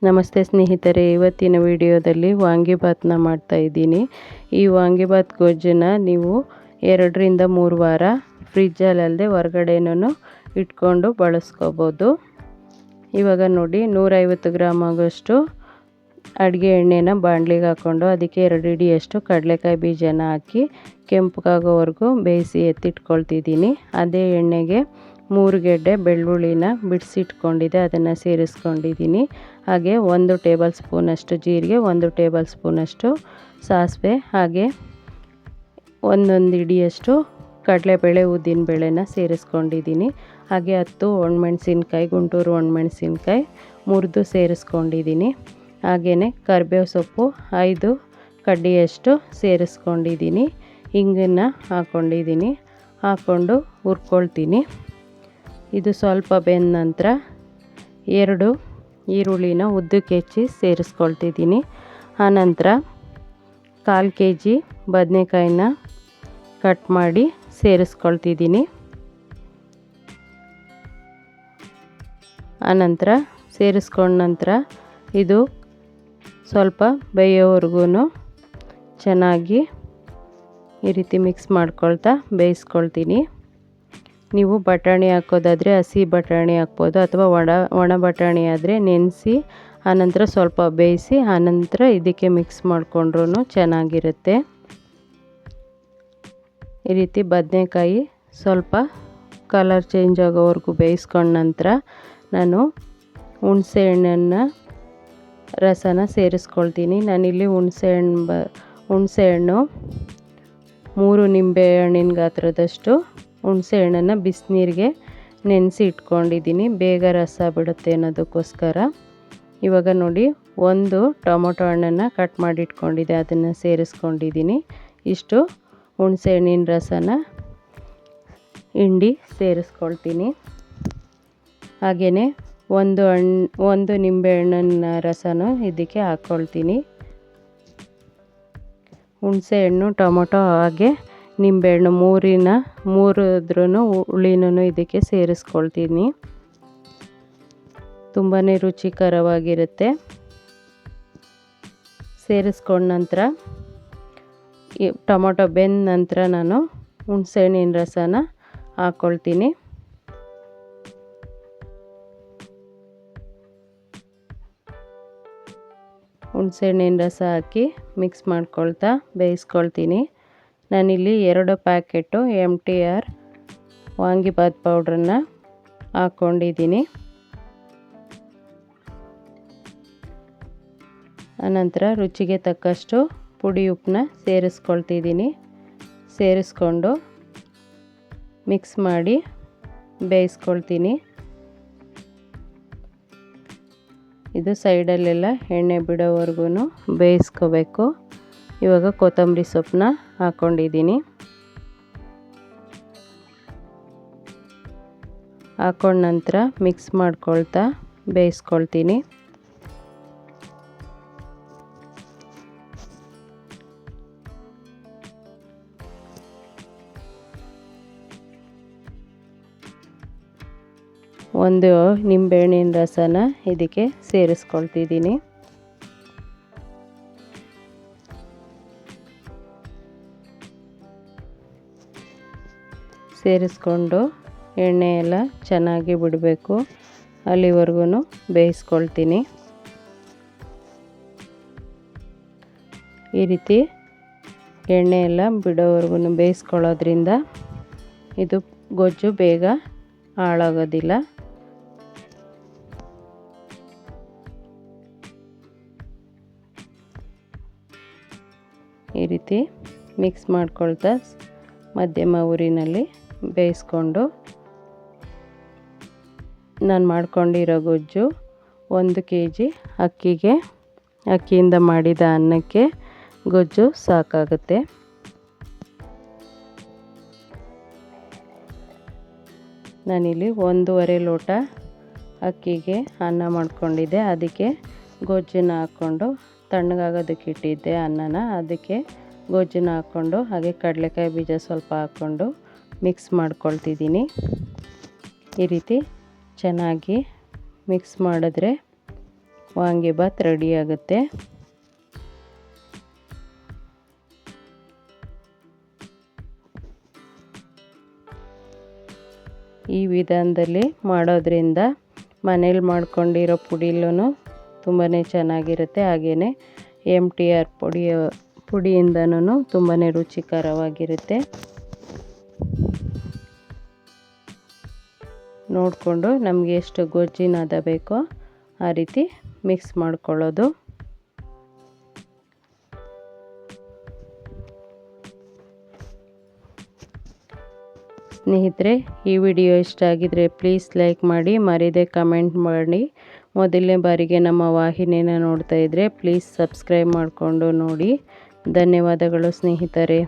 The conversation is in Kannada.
ನಮಸ್ತೆ ಸ್ನೇಹಿತರೆ, ಇವತ್ತಿನ ವಿಡಿಯೋದಲ್ಲಿ ವಾಂಗಿಬಾತನ್ನ ಮಾಡ್ತಾಯಿದ್ದೀನಿ. ಈ ವಾಂಗಿಬಾತ್ ಗೊಜ್ಜನ್ನು ನೀವು 2ರಿಂದ 3 ವಾರ ಫ್ರಿಜ್ಜಲ್ಲದೆ ಹೊರಗಡೆನೂ ಇಟ್ಕೊಂಡು ಬಳಸ್ಕೋಬೋದು. ಇವಾಗ ನೋಡಿ, 150 ಗ್ರಾಮ್ ಆಗೋಷ್ಟು ಅಡುಗೆ ಎಣ್ಣೆನ ಬಾಣಲಿಗೆ ಹಾಕ್ಕೊಂಡು ಅದಕ್ಕೆ 2 ಹಿಡಿಯಷ್ಟು ಕಡಲೆಕಾಯಿ ಬೀಜನ ಹಾಕಿ ಕೆಂಪಗಾಗೋವರೆಗೂ ಬೇಯಿಸಿ ಎತ್ತಿಟ್ಕೊಳ್ತಿದ್ದೀನಿ. ಅದೇ ಎಣ್ಣೆಗೆ 3 ಗೆಡ್ಡೆ ಬೆಳ್ಳುಳ್ಳಿನ ಬಿಡಿಸಿಟ್ಕೊಂಡಿದ್ದೆ, ಅದನ್ನು ಸೇರಿಸ್ಕೊಂಡಿದ್ದೀನಿ. ಹಾಗೆ 1 ಟೇಬಲ್ ಸ್ಪೂನಷ್ಟು ಜೀರಿಗೆ, 1 ಟೇಬಲ್ ಸ್ಪೂನಷ್ಟು ಸಾಸಿವೆ, ಹಾಗೆ 1 ಹಿಡಿಯಷ್ಟು ಕಡಲೆಬೇಳೆ ಉದ್ದಿನಬೇಳೆನ ಸೇರಿಸ್ಕೊಂಡಿದ್ದೀನಿ. ಹಾಗೆ 10 ಒಣಮೆಣಸಿನ್ಕಾಯಿ, ಗುಂಟೂರು ಒಣಮೆಣಸಿನ್ಕಾಯಿ ಮುರಿದು ಸೇರಿಸ್ಕೊಂಡಿದ್ದೀನಿ. ಹಾಗೆಯೇ ಕರಿಬೇವು ಸೊಪ್ಪು 5 ಕಡ್ಡಿಯಷ್ಟು ಸೇರಿಸ್ಕೊಂಡಿದ್ದೀನಿ. ಹಿಂಗನ್ನು ಹಾಕ್ಕೊಂಡಿದ್ದೀನಿ. ಹಾಕ್ಕೊಂಡು ಹುರ್ಕೊಳ್ತೀನಿ. ಇದು ಸ್ವಲ್ಪ ಬೆಂದ ನಂತರ 2 ಈರುಳ್ಳಿನ ಉದ್ದಕ್ಕೆ ಹೆಚ್ಚಿ ಸೇರಿಸ್ಕೊಳ್ತಿದ್ದೀನಿ. ಆನಂತರ 1/4 kg ಬದನೆಕಾಯಿನ ಕಟ್ ಮಾಡಿ ಸೇರಿಸ್ಕೊಳ್ತಿದ್ದೀನಿ. ಆನಂತರ ಸೇರಿಸ್ಕೊಂಡ ನಂತರ ಇದು ಸ್ವಲ್ಪ ಬೇಯೋವರೆಗೂ ಚೆನ್ನಾಗಿ ಈ ರೀತಿ ಮಿಕ್ಸ್ ಮಾಡ್ಕೊಳ್ತಾ ಬೇಯಿಸ್ಕೊಳ್ತೀನಿ. ನೀವು ಬಟಾಣಿ ಹಾಕೋದಾದರೆ ಹಸಿ ಬಟಾಣಿ ಹಾಕ್ಬೋದು, ಅಥವಾ ಒಣ ಬಟಾಣಿ ಆದರೆ ನೆನೆಸಿ ಆನಂತರ ಸ್ವಲ್ಪ ಬೇಯಿಸಿ ಆನಂತರ ಇದಕ್ಕೆ ಮಿಕ್ಸ್ ಮಾಡಿಕೊಂಡ್ರೂ ಚೆನ್ನಾಗಿರುತ್ತೆ. ಈ ರೀತಿ ಬದನೆಕಾಯಿ ಸ್ವಲ್ಪ ಕಲರ್ ಚೇಂಜ್ ಆಗೋವರೆಗೂ ಬೇಯಿಸ್ಕೊಂಡ ನಂತರ ನಾನು ಹುಣಸೆ ಹಣ್ಣನ್ನು ರಸನ ಸೇರಿಸ್ಕೊಳ್ತೀನಿ. ನಾನಿಲ್ಲಿ ಹುಣಸೆಹಣ್ಣು 3 ನಿಂಬೆ ಹಣ್ಣಿನ ಗಾತ್ರದಷ್ಟು ಹುಣಸೆ ಹಣ್ಣನ್ನು ಬಿಸಿನೀರಿಗೆ ನೆನೆಸಿ ಇಟ್ಕೊಂಡಿದ್ದೀನಿ, ಬೇಗ ರಸ ಬಿಡುತ್ತೆ ಅನ್ನೋದಕ್ಕೋಸ್ಕರ. ಇವಾಗ ನೋಡಿ, 1 ಟೊಮೊಟೊ ಹಣ್ಣನ್ನು ಕಟ್ ಮಾಡಿ ಇಟ್ಕೊಂಡಿದ್ದೆ, ಅದನ್ನು ಸೇರಿಸ್ಕೊಂಡಿದ್ದೀನಿ. ಇಷ್ಟು ಹುಣಸೆ ಹಣ್ಣಿನ ರಸನ ಹಿಂಡಿ ಸೇರಿಸ್ಕೊಳ್ತೀನಿ. ಹಾಗೆಯೇ 1 ನಿಂಬೆ ಹಣ್ಣಿನ ರಸನೂ ಇದಕ್ಕೆ ಹಾಕ್ಕೊಳ್ತೀನಿ. ಹುಣಸೆ ಹಣ್ಣು, ಟೊಮೊಟೊ ಹಾಗೆ ನಿಂಬೆಹಣ್ಣು ಮೂರಿದ್ರೂ ಹುಳಿನೂ ಇದಕ್ಕೆ ಸೇರಿಸ್ಕೊಳ್ತೀನಿ. ತುಂಬಾ ರುಚಿಕರವಾಗಿರುತ್ತೆ. ಸೇರಿಸ್ಕೊಂಡ ನಂತರ ಟೊಮೊಟೊ ಬೆಂದ ನಂತರ ನಾನು ಹುಣಸೆ ಹಣ್ಣಿನ ರಸನ ಹಾಕ್ಕೊಳ್ತೀನಿ. ಹುಣಸೆ ಹಣ್ಣಿನ ರಸ ಹಾಕಿ ಮಿಕ್ಸ್ ಮಾಡ್ಕೊಳ್ತಾ ಬೇಯಿಸ್ಕೊಳ್ತೀನಿ. ನಾನಿಲ್ಲಿ 2 ಪ್ಯಾಕೆಟು MTR ವಾಂಗಿಬಾತ್ ಪೌಡ್ರನ್ನ ಹಾಕ್ಕೊಂಡಿದ್ದೀನಿ. ಆನಂತರ ರುಚಿಗೆ ತಕ್ಕಷ್ಟು ಪುಡಿ ಉಪ್ಪನ್ನ ಸೇರಿಸ್ಕೊಳ್ತಿದ್ದೀನಿ. ಸೇರಿಸ್ಕೊಂಡು ಮಿಕ್ಸ್ ಮಾಡಿ ಬೇಯಿಸ್ಕೊಳ್ತೀನಿ. ಇದು ಸೈಡಲ್ಲೆಲ್ಲ ಎಣ್ಣೆ ಬಿಡೋವರೆಗೂ ಬೇಯಿಸ್ಕೋಬೇಕು. ಇವಾಗ ಕೊತ್ತಂಬರಿ ಸೊಪ್ಪನ್ನ ಹಾಕ್ಕೊಂಡಿದ್ದೀನಿ. ಹಾಕ್ಕೊಂಡ ನಂತರ ಮಿಕ್ಸ್ ಮಾಡ್ಕೊಳ್ತಾ ಬೇಯಿಸ್ಕೊಳ್ತೀನಿ. ಒಂದು ನಿಂಬೆಹಣ್ಣಿನ ರಸನ ಇದಕ್ಕೆ ಸೇರಿಸ್ಕೊಳ್ತಿದ್ದೀನಿ. ಸೇರಿಸ್ಕೊಂಡು ಎಣ್ಣೆ ಎಲ್ಲ ಚೆನ್ನಾಗಿ ಬಿಡಬೇಕು, ಅಲ್ಲಿವರೆಗೂ ಬೇಯಿಸ್ಕೊಳ್ತೀನಿ. ಈ ರೀತಿ ಎಣ್ಣೆ ಎಲ್ಲ ಬಿಡೋವರೆಗೂ ಬೇಯಿಸ್ಕೊಳ್ಳೋದ್ರಿಂದ ಇದು ಗೊಜ್ಜು ಬೇಗ ಹಾಳಾಗೋದಿಲ್ಲ. ಈ ರೀತಿ ಮಿಕ್ಸ್ ಮಾಡ್ಕೊಳ್ತಾ ಮಧ್ಯಮ ಉರಿನಲ್ಲಿ ಬೇಯಿಸ್ಕೊಂಡು ನಾನು ಮಾಡ್ಕೊಂಡಿರೋ ಗೊಜ್ಜು 1 kg ಅಕ್ಕಿಯಿಂದ ಮಾಡಿದ ಅನ್ನಕ್ಕೆ ಗೊಜ್ಜು ಸಾಕಾಗುತ್ತೆ. ನಾನಿಲ್ಲಿ 1.5 ಲೋಟ ಅಕ್ಕಿಗೆ ಅನ್ನ ಮಾಡ್ಕೊಂಡಿದ್ದೆ, ಅದಕ್ಕೆ ಗೊಜ್ಜನ್ನ ಹಾಕ್ಕೊಂಡು ತಣ್ಣಗಾಗೋದಕ್ಕೆ ಇಟ್ಟಿದ್ದೆ ಅನ್ನನ. ಅದಕ್ಕೆ ಗೊಜ್ಜನ್ನ ಹಾಕ್ಕೊಂಡು ಹಾಗೆ ಕಡಲೆಕಾಯಿ ಬೀಜ ಸ್ವಲ್ಪ ಹಾಕ್ಕೊಂಡು ಮಿಕ್ಸ್ ಮಾಡ್ಕೊಳ್ತಿದ್ದೀನಿ. ಈ ರೀತಿ ಚೆನ್ನಾಗಿ ಮಿಕ್ಸ್ ಮಾಡಿದ್ರೆ ವಾಂಗಿಬಾತ್ ರೆಡಿ ಆಗುತ್ತೆ. ಈ ವಿಧಾನದಲ್ಲಿ ಮಾಡೋದ್ರಿಂದ ಮನೇಲಿ ಮಾಡ್ಕೊಂಡಿರೋ ಪುಡಿಲೂ ತುಂಬಾ ಚೆನ್ನಾಗಿರುತ್ತೆ. ಹಾಗೆಯೇ MTR ಪುಡಿಯಿಂದನೂ ತುಂಬಾ ರುಚಿಕರವಾಗಿರುತ್ತೆ. ನೋಡಿಕೊಂಡು ನಮಗೆ ಎಷ್ಟು ಗೊಜ್ಜಿನ ಹದ ಬೇಕೋ ಆ ರೀತಿ ಮಿಕ್ಸ್ ಮಾಡ್ಕೊಳ್ಳೋದು. ಸ್ನೇಹಿತರೆ, ಈ ವಿಡಿಯೋ ಇಷ್ಟ ಆಗಿದರೆ ಪ್ಲೀಸ್ ಲೈಕ್ ಮಾಡಿ, ಮರೀದೆ ಕಮೆಂಟ್ ಮಾಡಿ. ಮೊದಲನೇ ಬಾರಿಗೆ ನಮ್ಮ ವಾಹಿನಿನ ನೋಡ್ತಾ ಇದ್ದರೆ ಪ್ಲೀಸ್ ಸಬ್ಸ್ಕ್ರೈಬ್ ಮಾಡಿಕೊಂಡು ನೋಡಿ. ಧನ್ಯವಾದಗಳು ಸ್ನೇಹಿತರೆ.